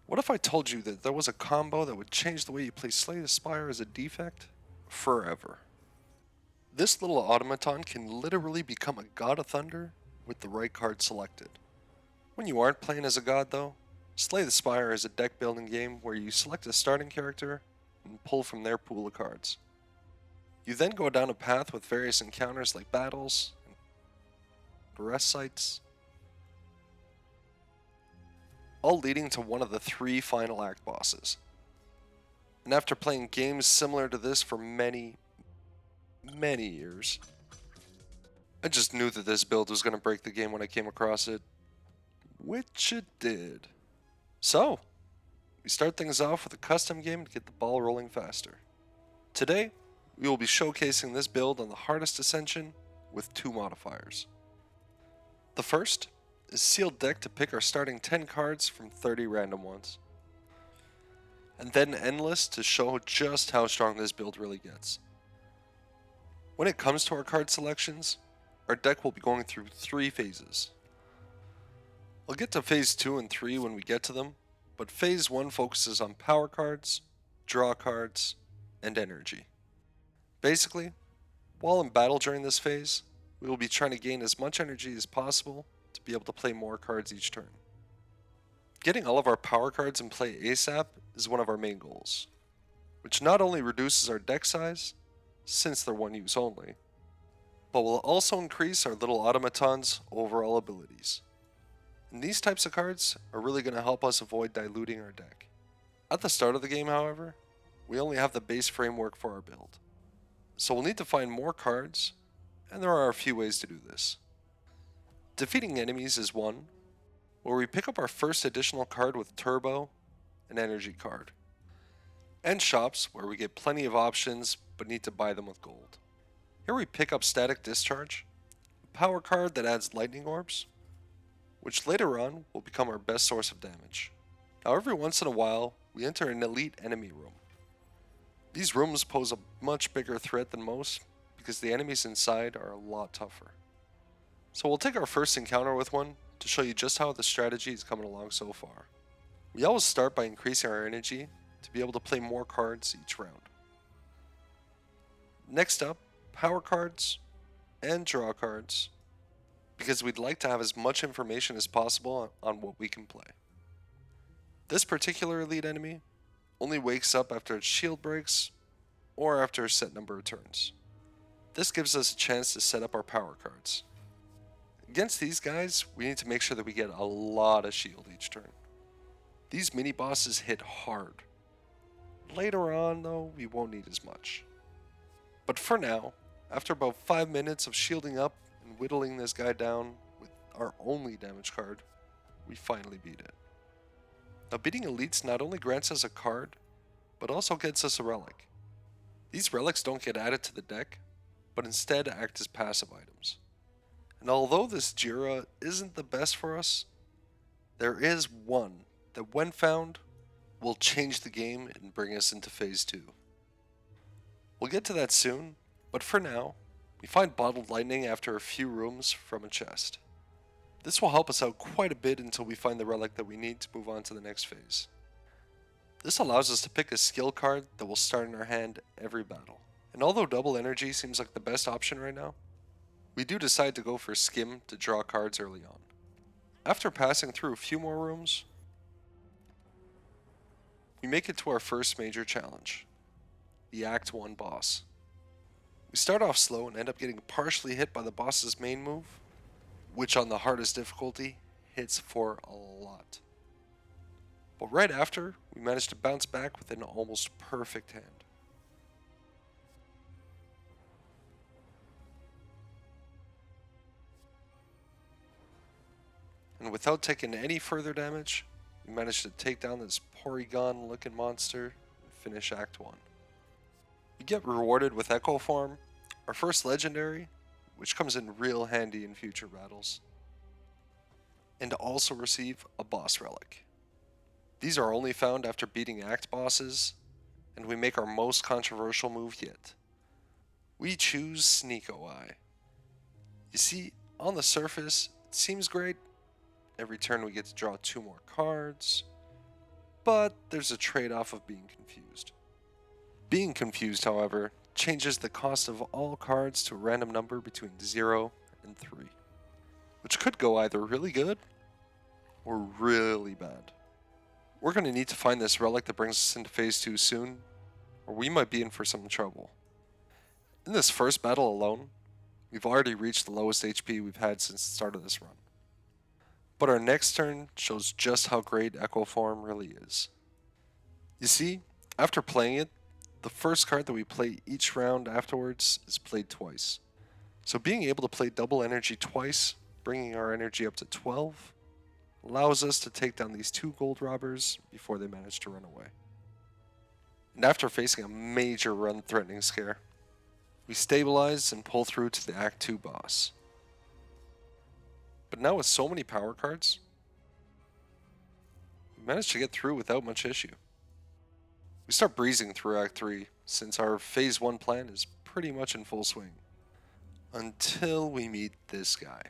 What if I told you that there was a combo that would change the way you play Slay the Spire as a defect forever? This little automaton can literally become a God of Thunder with the right card selected. When you aren't playing as a god though, Slay the Spire is a deck building game where you select a starting character and pull from their pool of cards. You then go down a path with various encounters like battles and rest sites, all leading to one of the 3 final act bosses. And after playing games similar to this for many years, I just knew that this build was going to break the game when I came across it, which it did. So, we start things off with a custom game to get the ball rolling faster. Today, we will be showcasing this build on the hardest ascension with 2 modifiers. The first is sealed deck to pick our starting 10 cards from 30 random ones. And then endless to show just how strong this build really gets. When it comes to our card selections, our deck will be going through 3 phases. I'll get to phase 2 and 3 when we get to them, but phase 1 focuses on power cards, draw cards, and energy. Basically, while in battle during this phase, we will be trying to gain as much energy as possible to be able to play more cards each turn. Getting all of our power cards in play ASAP is one of our main goals, which not only reduces our deck size, since they're one use only, but will also increase our little automaton's overall abilities. And these types of cards are really going to help us avoid diluting our deck. At the start of the game, however, we only have the base framework for our build. So we'll need to find more cards, and there are a few ways to do this. Defeating enemies is one, where we pick up our first additional card with Turbo, an energy card. And shops, where we get plenty of options, but need to buy them with gold. Here we pick up Static Discharge, a power card that adds lightning orbs, which later on will become our best source of damage. Now every once in a while, we enter an elite enemy room. These rooms pose a much bigger threat than most because the enemies inside are a lot tougher. So we'll take our first encounter with one to show you just how the strategy is coming along so far. We always start by increasing our energy to be able to play more cards each round. Next up, power cards and draw cards, because we'd like to have as much information as possible on what we can play. This particular elite enemy only wakes up after its shield breaks or after a set number of turns. This gives us a chance to set up our power cards. Against these guys, we need to make sure that we get a lot of shield each turn. These mini bosses hit hard. Later on though, we won't need as much. But for now, after about 5 minutes of shielding up and whittling this guy down with our only damage card, we finally beat it. Now beating elites not only grants us a card, but also gets us a relic. These relics don't get added to the deck, but instead act as passive items. And although this Jira isn't the best for us, there is one that when found, will change the game and bring us into phase 2. We'll get to that soon, but for now, we find bottled lightning after a few rooms from a chest. This will help us out quite a bit until we find the relic that we need to move on to the next phase. This allows us to pick a skill card that will start in our hand every battle. And although double energy seems like the best option right now, we do decide to go for skim to draw cards early on. After passing through a few more rooms, we make it to our first major challenge, the Act 1 boss. We start off slow and end up getting partially hit by the boss's main move, which on the hardest difficulty hits for a lot. But right after, we manage to bounce back with an almost perfect hand. And without taking any further damage, we manage to take down this Porygon looking monster and finish Act 1. We get rewarded with Echo Form, our first legendary, which comes in real handy in future battles, and also receive a boss relic. These are only found after beating Act bosses, and we make our most controversial move yet. We choose Sneeko Eye. You see, on the surface, it seems great. Every turn we get to draw 2 more cards, but there's a trade-off of being confused. Being confused, however, changes the cost of all cards to a random number between 0 and 3, which could go either really good or really bad. We're going to need to find this relic that brings us into Phase 2 soon, or we might be in for some trouble. In this first battle alone, we've already reached the lowest HP we've had since the start of this run. But our next turn shows just how great Echo Form really is. You see, after playing it, the first card that we play each round afterwards is played twice. So being able to play double energy twice, bringing our energy up to 12, allows us to take down these 2 gold robbers before they manage to run away. And after facing a major run-threatening scare, we stabilize and pull through to the Act 2 boss. But now with so many power cards, we managed to get through without much issue. We start breezing through Act 3, since our Phase 1 plan is pretty much in full swing. Until we meet this guy.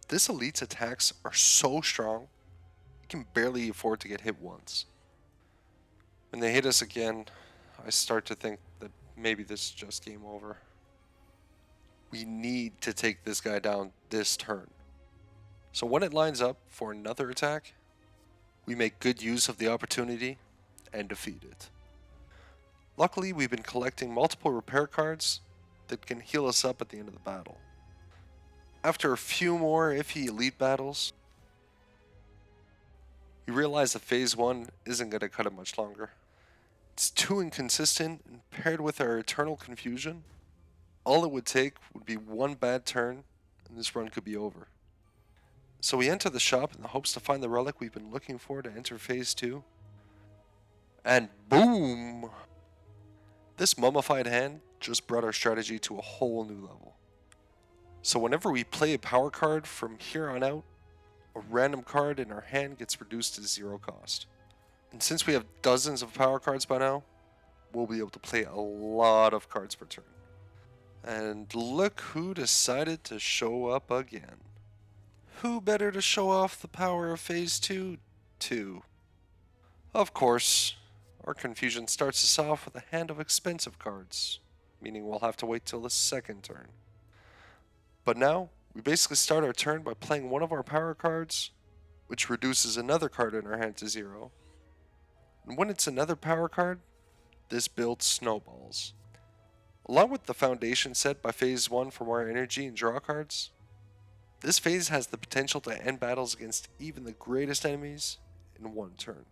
This elite's attacks are so strong, we can barely afford to get hit once. When they hit us again, I start to think that maybe this is just game over. We need to take this guy down this turn. So when it lines up for another attack, we make good use of the opportunity and defeat it. Luckily, we've been collecting multiple repair cards that can heal us up at the end of the battle. After a few more iffy elite battles, we realize that Phase 1 isn't going to cut it much longer. It's too inconsistent, and paired with our eternal confusion, all it would take would be one bad turn and this run could be over. So we enter the shop in the hopes to find the relic we've been looking for to enter Phase 2. And boom! This mummified hand just brought our strategy to a whole new level. So whenever we play a power card from here on out, a random card in our hand gets reduced to 0 cost. And since we have dozens of power cards by now, we'll be able to play a lot of cards per turn. And look who decided to show up again. Who better to show off the power of Phase 2 to? Of course, our confusion starts us off with a hand of expensive cards, meaning we'll have to wait till the second turn. But now, we basically start our turn by playing one of our power cards, which reduces another card in our hand to 0. And when it's another power card, this build snowballs. Along with the foundation set by Phase 1 for more energy and draw cards, this phase has the potential to end battles against even the greatest enemies in one turn.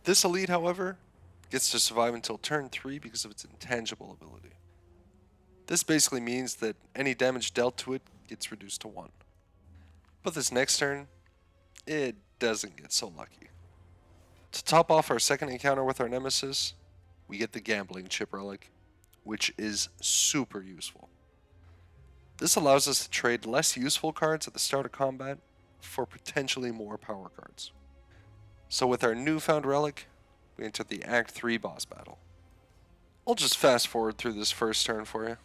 This elite, however, gets to survive until turn 3 because of its intangible ability. This basically means that any damage dealt to it gets reduced to 1. But this next turn, it doesn't get so lucky. To top off our second encounter with our nemesis, we get the gambling chip relic, which is super useful. This allows us to trade less useful cards at the start of combat for potentially more power cards. So with our newfound relic, we enter the Act 3 boss battle. I'll just fast forward through this first turn for you.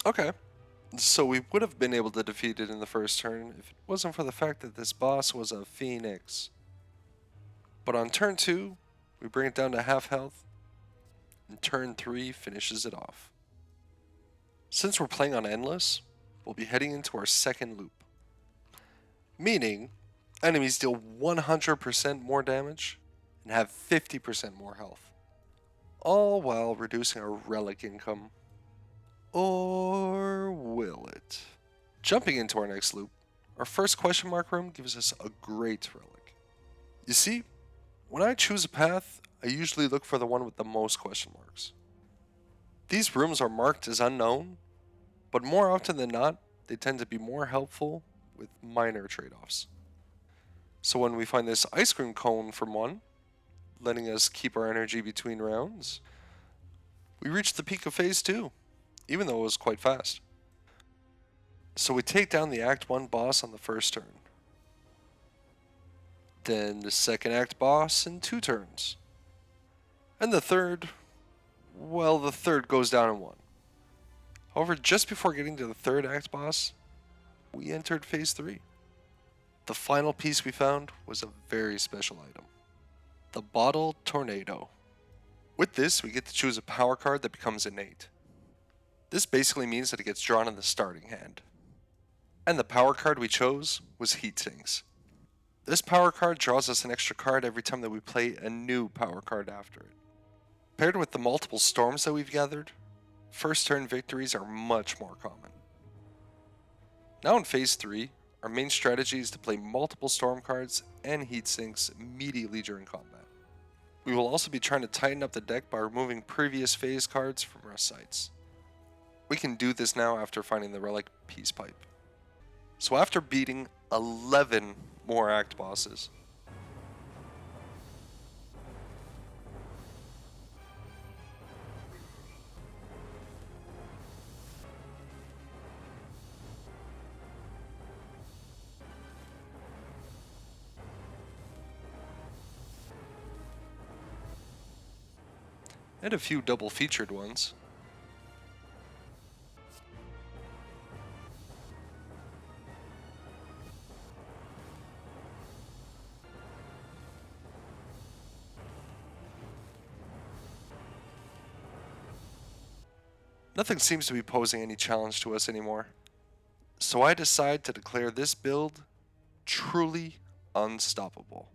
Okay, so we would have been able to defeat it in the first turn if it wasn't for the fact that this boss was a phoenix. But on turn 2, we bring it down to half health, and turn 3 finishes it off. Since we're playing on Endless, we'll be heading into our second loop. Meaning, enemies deal 100% more damage and have 50% more health. All while reducing our relic income. Or will it? Jumping into our next loop, our first question mark room gives us a great relic. You see, when I choose a path, I usually look for the one with the most question marks. These rooms are marked as unknown, but more often than not, they tend to be more helpful with minor trade-offs. So when we find this ice cream cone from one, letting us keep our energy between rounds, we reach the peak of phase 2, even though it was quite fast. So we take down the Act 1 boss on the first turn. Then the second act boss in 2 turns. And the third, well, the third goes down in 1. However, just before getting to the third act boss, we entered phase 3. The final piece we found was a very special item. The Bottle Tornado. With this, we get to choose a power card that becomes innate. This basically means that it gets drawn in the starting hand. And the power card we chose was Heat Sinks. This power card draws us an extra card every time that we play a new power card after it. Paired with the multiple storms that we've gathered, first turn victories are much more common. Now in phase 3, our main strategy is to play multiple storm cards and heat sinks immediately during combat. We will also be trying to tighten up the deck by removing previous phase cards from our sites. We can do this now after finding the relic Peace Pipe. So after beating 11 more act bosses, and a few double featured ones, nothing seems to be posing any challenge to us anymore. So I decide to declare this build truly unstoppable.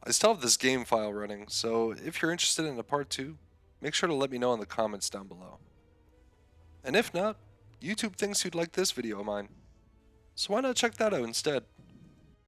I still have this game file running, so if you're interested in a part 2, make sure to let me know in the comments down below. And if not, YouTube thinks you'd like this video of mine, so why not check that out instead?